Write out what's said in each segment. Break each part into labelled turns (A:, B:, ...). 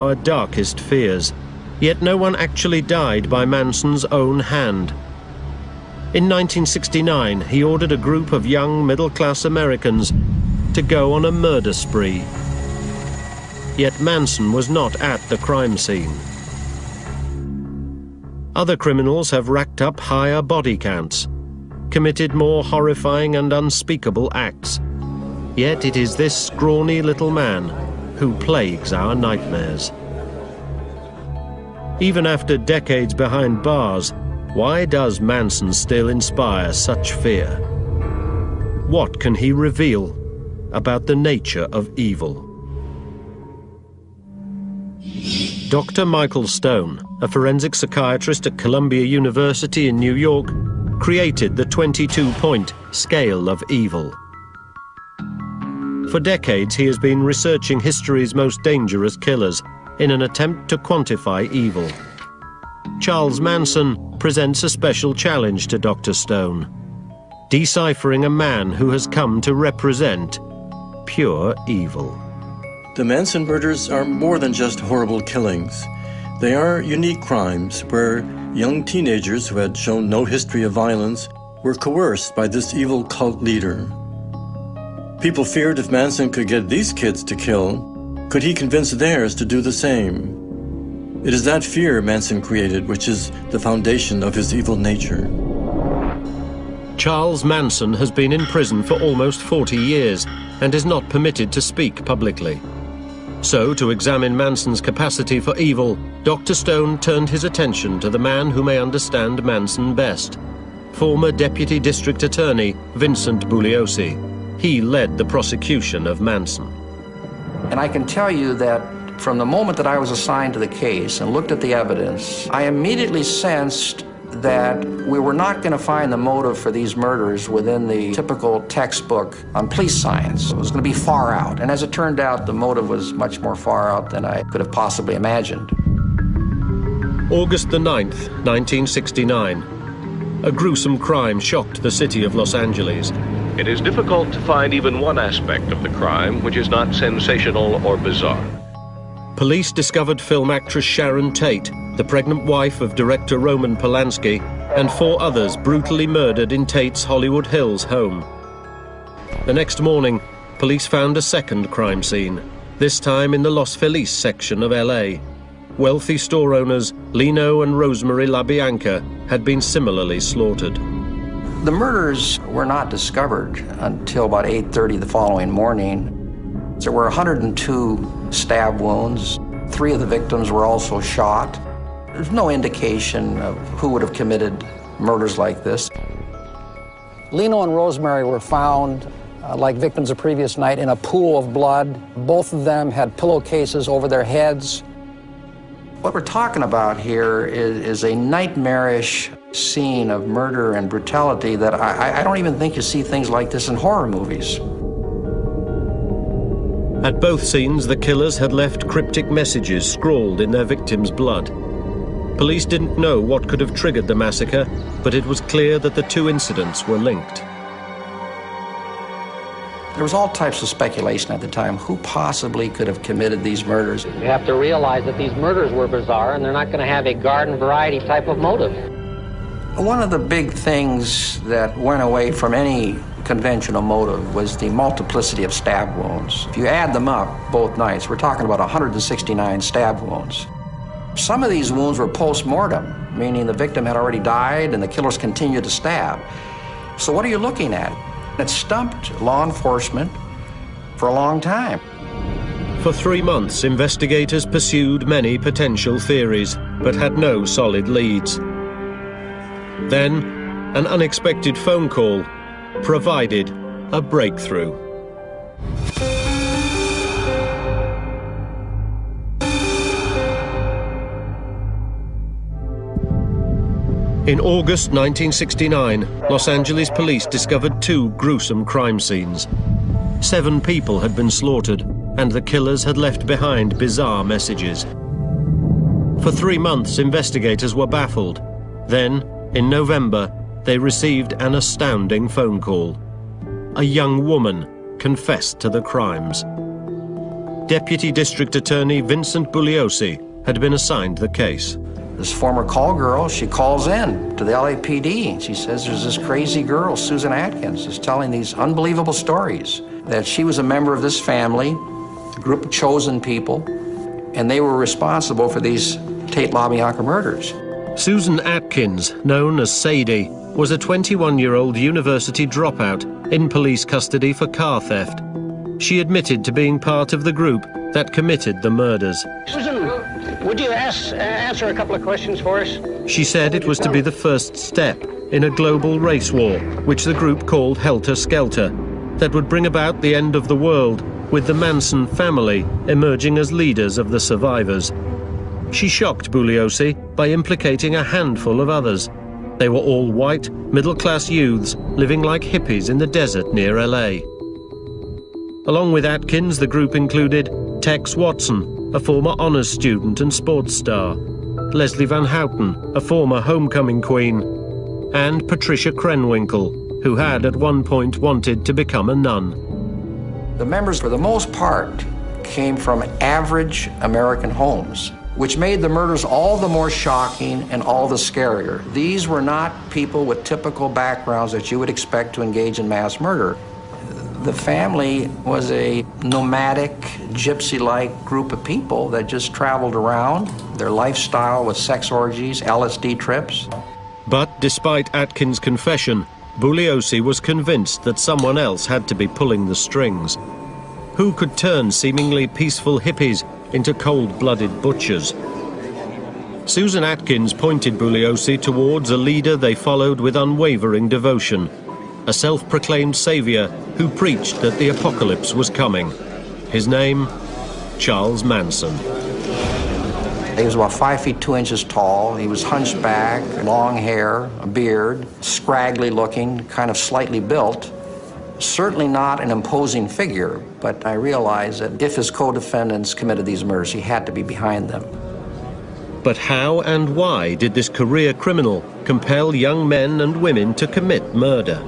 A: our darkest fears, yet no one actually died by Manson's own hand. In 1969, he ordered a group of young middle-class Americans to go on a murder spree. Yet Manson was not at the crime scene. Other criminals have racked up higher body counts, committed more horrifying and unspeakable acts. Yet it is this scrawny little man who plagues our nightmares. Even after decades behind bars, why does Manson still inspire such fear? What can he reveal about the nature of evil? Dr. Michael Stone, a forensic psychiatrist at Columbia University in New York, created the 22-point scale of evil. For decades, he has been researching history's most dangerous killers in an attempt to quantify evil. Charles Manson presents a special challenge to Dr. Stone, deciphering a man who has come to represent pure evil.
B: The Manson murders are more than just horrible killings. They are unique crimes where young teenagers who had shown no history of violence were coerced by this evil cult leader. People feared if Manson could get these kids to kill, could he convince theirs to do the same? It is that fear Manson created which is the foundation of his evil nature.
A: Charles Manson has been in prison for almost 40 years and is not permitted to speak publicly. So, to examine Manson's capacity for evil, Dr. Stone turned his attention to the man who may understand Manson best, former Deputy District Attorney Vincent Bugliosi. He led the prosecution of Manson.
C: And I can tell you that from the moment that I was assigned to the case and looked at the evidence, I immediately sensed that we were not going to find the motive for these murders within the typical textbook on police science. It was going to be far out. And as it turned out, the motive was much more far out than I could have possibly imagined.
A: August the 9th, 1969. A gruesome crime shocked the city of Los Angeles.
D: It is difficult to find even one aspect of the crime which is not sensational or bizarre.
A: Police discovered film actress Sharon Tate, the pregnant wife of director Roman Polanski, and 4 others brutally murdered in Tate's Hollywood Hills home. The next morning, police found a second crime scene, this time in the Los Feliz section of LA. Wealthy store owners Leno and Rosemary LaBianca had been similarly slaughtered.
C: The murders were not discovered until about 8:30 the following morning. There were 102 stab wounds. 3 of the victims were also shot. There's no indication of who would have committed murders like this.
E: Leno and Rosemary were found, like victims the previous night, in a pool of blood. Both of them had pillowcases over their heads.
C: What we're talking about here is a nightmarish scene of murder and brutality that I don't even think you see things like this in horror movies.
A: At both scenes, the killers had left cryptic messages scrawled in their victims' blood. Police didn't know what could have triggered the massacre, but it was clear that the 2 incidents were linked.
C: There was all types of speculation at the time. Who possibly could have committed these murders?
F: You have to realize that these murders were bizarre and they're not going to have a garden variety type of motive.
C: One of the big things that went away from any conventional motive was the multiplicity of stab wounds. If you add them up both nights, we're talking about 169 stab wounds. Some of these wounds were post-mortem, meaning the victim had already died and the killers continued to stab. So what are you looking at? It stumped law enforcement for a long time.
A: For 3 months, investigators pursued many potential theories, but had no solid leads. Then, an unexpected phone call provided a breakthrough. In August 1969, Los Angeles police discovered 2 gruesome crime scenes. 7 people had been slaughtered, and the killers had left behind bizarre messages. For 3 months, investigators were baffled. Then, in November, they received an astounding phone call. A young woman confessed to the crimes. Deputy District Attorney Vincent Bugliosi had been assigned the case.
C: This former call girl, she calls in to the LAPD. She says there's this crazy girl, Susan Atkins, is telling these unbelievable stories, that she was a member of this family, a group of chosen people, and they were responsible for these Tate LaBianca murders.
A: Susan Atkins, known as Sadie, was a 21-year-old university dropout in police custody for car theft. She admitted to being part of the group that committed the murders.
F: Susan, would you answer a couple of questions for us?
A: She said it was to be the first step in a global race war, which the group called Helter Skelter, that would bring about the end of the world, with the Manson family emerging as leaders of the survivors. She shocked Bugliosi by implicating a handful of others. They were all white, middle-class youths living like hippies in the desert near LA. Along with Atkins, the group included Tex Watson, a former honors student and sports star, Leslie Van Houten, a former homecoming queen, and Patricia Krenwinkel, who had at one point wanted to become a nun.
C: The members, for the most part, came from average American homes, which made the murders all the more shocking and all the scarier. These were not people with typical backgrounds that you would expect to engage in mass murder. The family was a nomadic, gypsy-like group of people that just traveled around. Their lifestyle was sex orgies, LSD trips.
A: But despite Atkins' confession, Bugliosi was convinced that someone else had to be pulling the strings. Who could turn seemingly peaceful hippies into cold-blooded butchers? Susan Atkins pointed Bugliosi towards a leader they followed with unwavering devotion, a self-proclaimed savior who preached that the apocalypse was coming. His name, Charles Manson.
C: He was about 5 feet 2 inches tall. He was hunchback, long hair, a beard, scraggly looking, kind of slightly built. Certainly not an imposing figure, but I realized that if his co-defendants committed these murders, he had to be behind them.
A: But how and why did this career criminal compel young men and women to commit murder?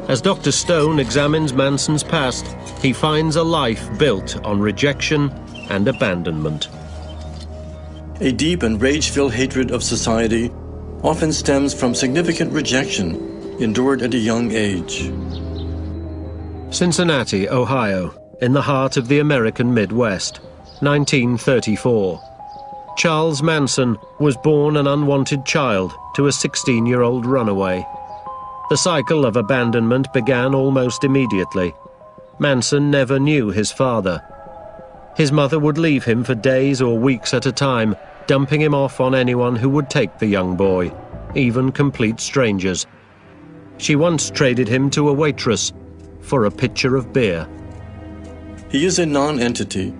A: As Dr. Stone examines Manson's past, he finds a life built on rejection and abandonment.
B: A deep and rage-filled hatred of society often stems from significant rejection endured at a young age.
A: Cincinnati, Ohio, in the heart of the American Midwest, 1934. Charles Manson was born an unwanted child to a 16-year-old runaway. The cycle of abandonment began almost immediately. Manson never knew his father. His mother would leave him for days or weeks at a time, dumping him off on anyone who would take the young boy, even complete strangers. She once traded him to a waitress for a pitcher of beer.
B: He is a non-entity,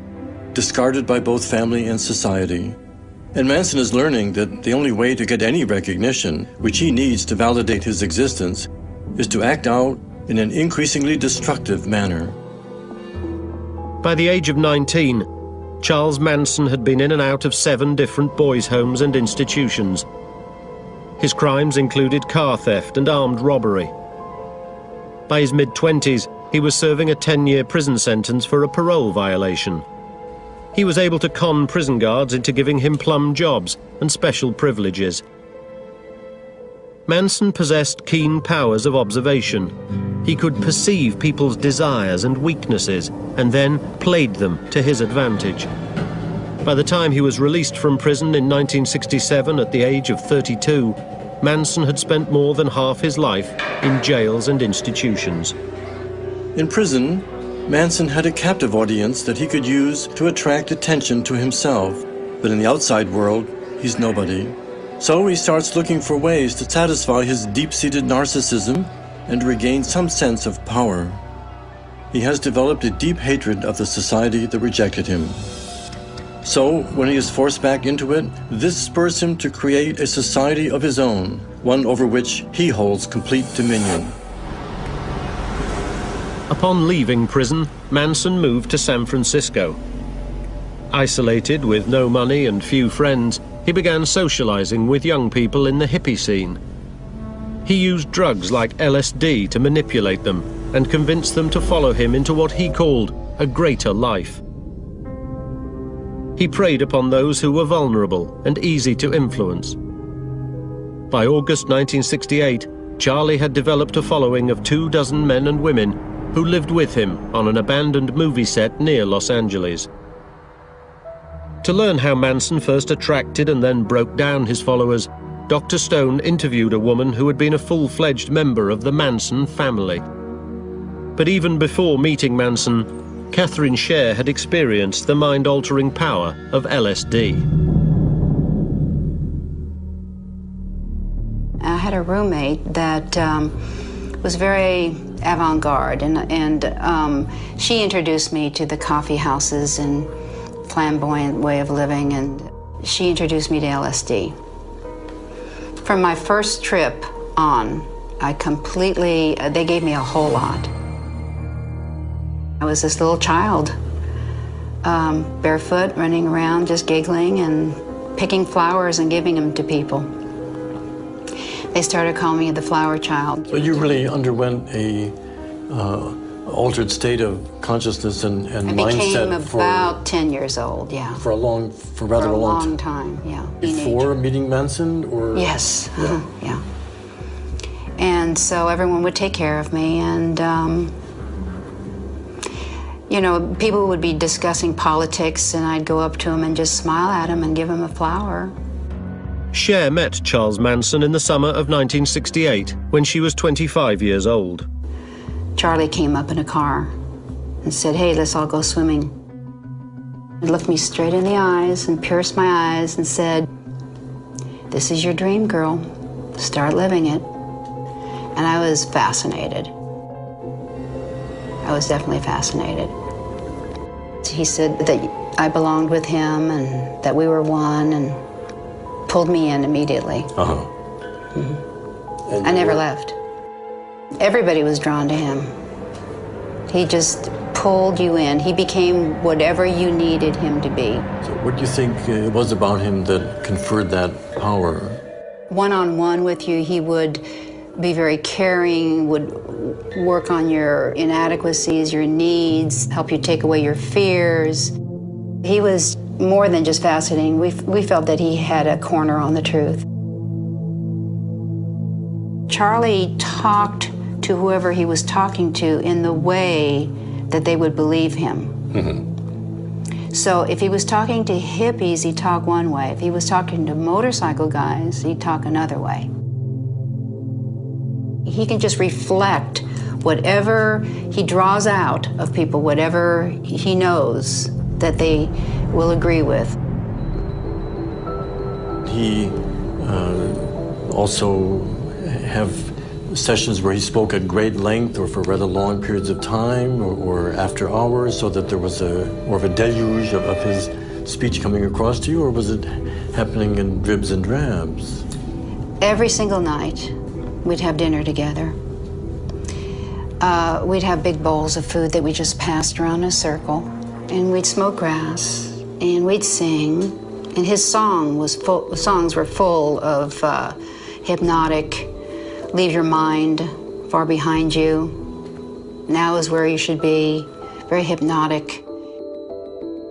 B: discarded by both family and society. And Manson is learning that the only way to get any recognition, which he needs to validate his existence, is to act out in an increasingly destructive manner.
A: By the age of 19, Charles Manson had been in and out of 7 different boys' homes and institutions. His crimes included car theft and armed robbery. By his mid-20s, he was serving a 10-year prison sentence for a parole violation. He was able to con prison guards into giving him plum jobs and special privileges. Manson possessed keen powers of observation. He could perceive people's desires and weaknesses and then played them to his advantage. By the time he was released from prison in 1967 at the age of 32, Manson had spent more than half his life in jails and institutions.
B: In prison, Manson had a captive audience that he could use to attract attention to himself, but in the outside world, he's nobody. So he starts looking for ways to satisfy his deep-seated narcissism and regain some sense of power. He has developed a deep hatred of the society that rejected him. So, when he is forced back into it, this spurs him to create a society of his own, one over which he holds complete dominion.
A: Upon leaving prison, Manson moved to San Francisco. Isolated with no money and few friends, he began socializing with young people in the hippie scene. He used drugs like LSD to manipulate them and convince them to follow him into what he called a greater life. He preyed upon those who were vulnerable and easy to influence. By August 1968, Charlie had developed a following of 24 men and women who lived with him on an abandoned movie set near Los Angeles. To learn how Manson first attracted and then broke down his followers, Dr. Stone interviewed a woman who had been a full-fledged member of the Manson family. But even before meeting Manson, Catherine Scher had experienced the mind-altering power of LSD.
G: I had a roommate that was very avant-garde, and she introduced me to the coffee houses and flamboyant way of living, and she introduced me to LSD. From my first trip on, they gave me a whole lot. I was this little child, barefoot, running around, just giggling and picking flowers and giving them to people. They started calling me the flower child.
B: So you really underwent a altered state of consciousness and mindset.
G: I became about 10 years old, yeah.
B: For rather a long
G: time, yeah.
B: Before meeting Manson, or?
G: Yes, yeah. And so everyone would take care of me, and you know, people would be discussing politics, and I'd go up to them and just smile at them and give them a flower.
A: Scher met Charles Manson in the summer of 1968, when she was 25 years old.
G: Charlie came up in a car and said, "Hey, let's all go swimming." He looked me straight in the eyes and pierced my eyes and said, "This is your dream, girl. Start living it." And I was fascinated. I was definitely fascinated. He said that I belonged with him and that we were one, and pulled me in immediately. Mm-hmm. I never left. Everybody was drawn to him. He just pulled you in. He became whatever you needed him to be.
B: So what do you think it was about him that conferred that power?
G: One-on-one with you, he would be very caring, would work on your inadequacies, your needs, help you take away your fears. He was more than just fascinating. We felt that he had a corner on the truth. Charlie talked to whoever he was talking to in the way that they would believe him. Mm-hmm. So if he was talking to hippies, he'd talk one way. If he was talking to motorcycle guys, he'd talk another way. He can just reflect whatever he draws out of people, whatever he knows that they will agree with.
B: He also have sessions where he spoke at great length or for rather long periods of time or after hours, so that there was more of a deluge of his speech coming across to you, or was it happening in dribs and drabs?
G: Every single night, we'd have dinner together. We'd have big bowls of food that we just passed around in a circle, and we'd smoke grass, and we'd sing, and his songs were full of hypnotic, leave your mind far behind you, now is where you should be, very hypnotic,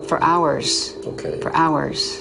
G: for hours. Okay. For hours.